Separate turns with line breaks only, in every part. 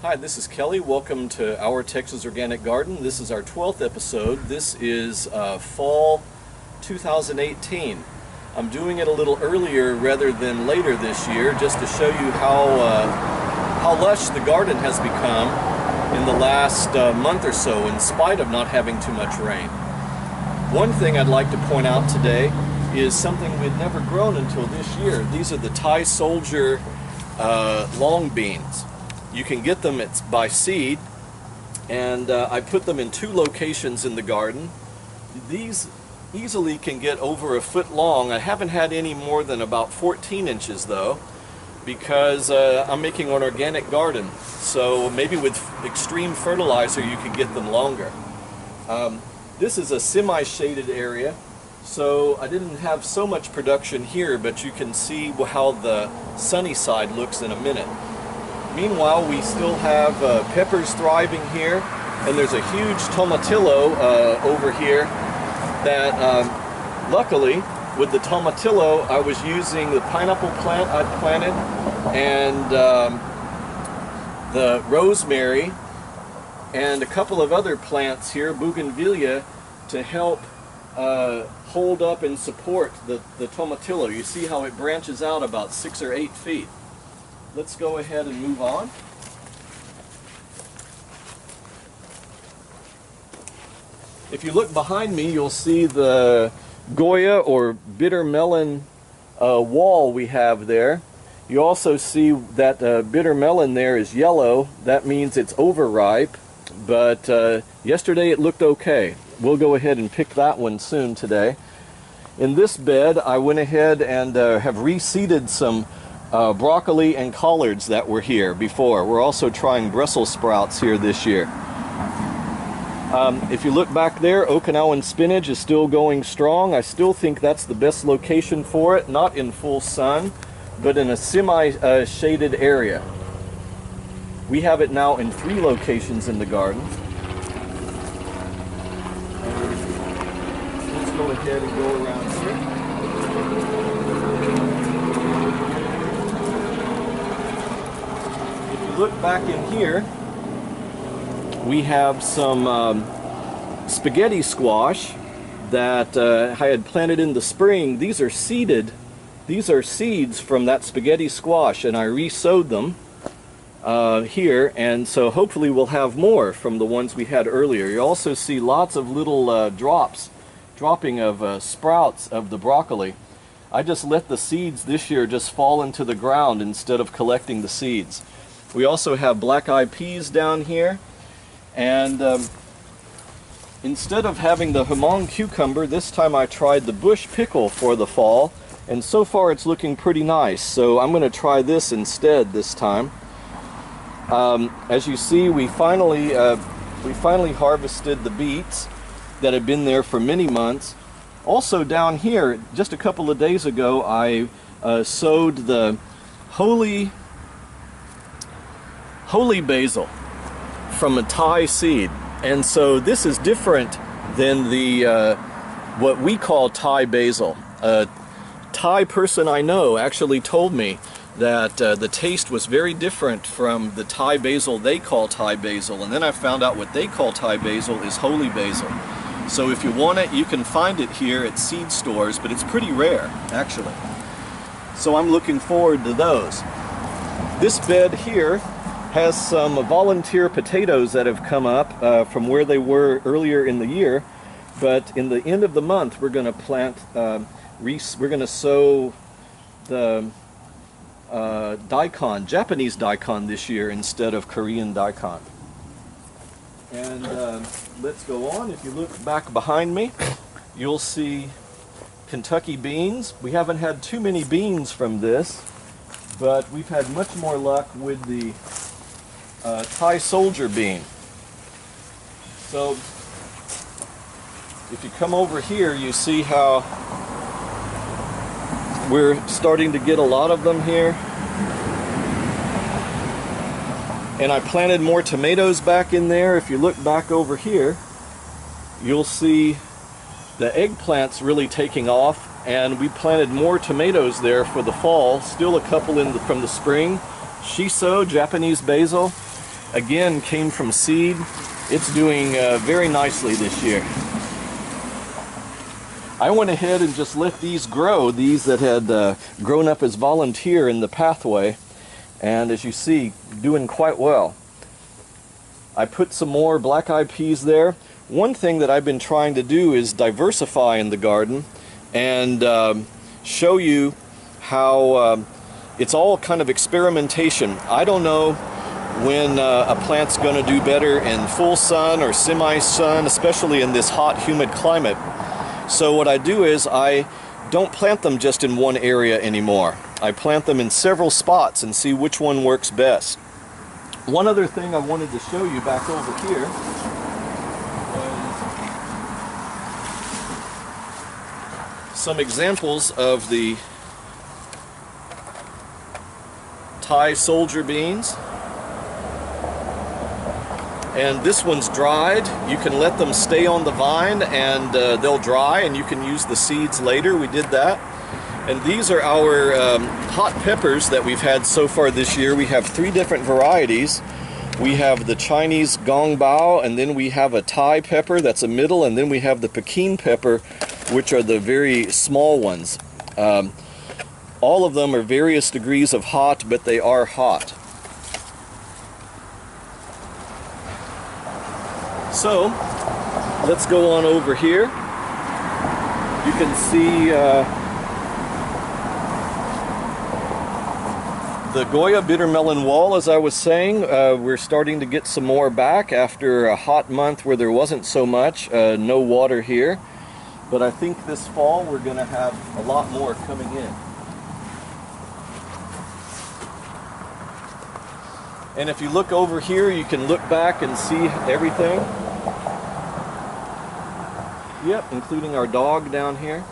Hi, this is Kelly. Welcome to Our Texas Organic Garden. This is our 12th episode. This is fall 2018. I'm doing it a little earlier rather than later this year just to show you how lush the garden has become in the last month or so in spite of not having too much rain. One thing I'd like to point out today is something we'd never grown until this year. These are the Thai Soldier long beans. You can get them by seed, and I put them in 2 locations in the garden. These easily can get over a foot long. I haven't had any more than about 14 inches though, because I'm making an organic garden. So maybe with extreme fertilizer you could get them longer. This is a semi-shaded area, so I didn't have so much production here, but you can see how the sunny side looks in a minute. Meanwhile, we still have peppers thriving here, and there's a huge tomatillo over here that luckily with the tomatillo I was using the pineapple plant I'd planted and the rosemary and a couple of other plants here, bougainvillea, to help hold up and support the tomatillo. You see how it branches out about 6 or 8 feet. Let's go ahead and move on. If you look behind me, you'll see the Goya or bitter melon wall we have there. You also see that bitter melon there is yellow. That means it's overripe, but yesterday it looked okay. We'll go ahead and pick that one soon today. In this bed, I went ahead and have reseeded some broccoli and collards that were here before. We're also trying Brussels sprouts here this year. If you look back there, Okinawan spinach is still going strong. I still think that's the best location for it, not in full sun, but in a semi-shaded area. We have it now in 3 locations in the garden. Let's go ahead and go around here. Look back in here, we have some spaghetti squash that I had planted in the spring. These are seeded. These are seeds from that spaghetti squash, and I re-sowed them here, and so hopefully we'll have more from the ones we had earlier. You also see lots of little dropping of sprouts of the broccoli. I just let the seeds this year just fall into the ground instead of collecting the seeds. We also have black-eyed peas down here, and instead of having the Hmong cucumber, this time I tried the bush pickle for the fall, and so far it's looking pretty nice, so I'm going to try this instead this time. As you see, we finally harvested the beets that had been there for many months. Also down here, just a couple of days ago, I sowed the holy basil from a Thai seed, and so this is different than the what we call Thai basil. A Thai person I know actually told me that the taste was very different from the Thai basil they call Thai basil, and then I found out what they call Thai basil is holy basil. So if you want it, you can find it here at seed stores, but it's pretty rare actually. So I'm looking forward to those. This bed here has some volunteer potatoes that have come up from where they were earlier in the year, but in the end of the month we're going to plant, we're going to sow the daikon, Japanese daikon this year instead of Korean daikon. And let's go on. If you look back behind me, you'll see Kentucky beans. We haven't had too many beans from this, but we've had much more luck with the Thai Soldier bean. So if you come over here, you see how we're starting to get a lot of them here. And I planted more tomatoes back in there. If you look back over here, you'll see the eggplants really taking off, and we planted more tomatoes there for the fall. Still a couple from the spring. Shiso, Japanese basil, again came from seed. It's doing very nicely this year. I went ahead and just let these grow, these that had grown up as volunteer in the pathway, and as you see, doing quite well. I put some more black-eyed peas there. One thing that I've been trying to do is diversify in the garden and show you how it's all kind of experimentation. I don't know when a plant's going to do better in full sun or semi-sun, especially in this hot, humid climate. So what I do is I don't plant them just in one area anymore. I plant them in several spots and see which one works best. One other thing I wanted to show you back over here was some examples of the Thai soldier beans. And this one's dried. You can let them stay on the vine and they'll dry and you can use the seeds later. We did that. And these are our hot peppers that we've had so far this year. We have 3 different varieties. We have the Chinese gong bao, and then we have a Thai pepper that's a middle, and then we have the Peking pepper, which are the very small ones. All of them are various degrees of hot, but they are hot. So, let's go on over here. You can see the Goya bitter melon wall, as I was saying. We're starting to get some more back after a hot month where there wasn't so much, no water here. But I think this fall we're going to have a lot more coming in. And if you look over here, you can look back and see everything. Yep, including our dog down here.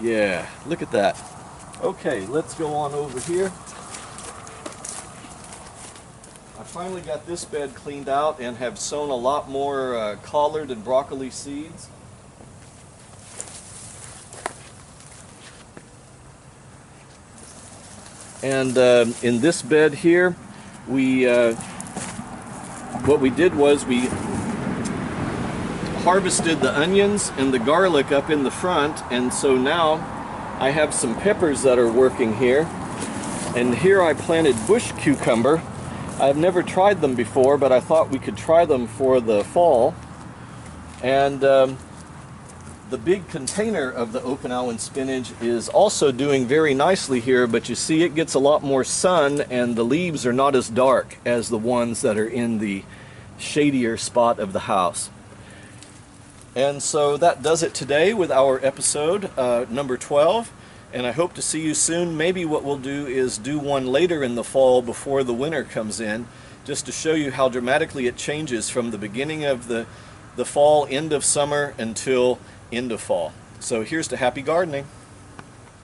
Yeah, look at that. Okay, let's go on over here. I finally got this bed cleaned out and have sown a lot more collard and broccoli seeds. And in this bed here, what we did was we harvested the onions and the garlic up in the front, and so now I have some peppers that are working here. And here I planted bush cucumber. I've never tried them before, but I thought we could try them for the fall. And the big container of the Okinawan spinach is also doing very nicely here, but you see it gets a lot more sun and the leaves are not as dark as the ones that are in the shadier spot of the house. And so that does it today with our episode number 12, and I hope to see you soon. Maybe what we'll do is do one later in the fall before the winter comes in, just to show you how dramatically it changes from the beginning of the fall, end of summer, until end of fall. So here's to happy gardening.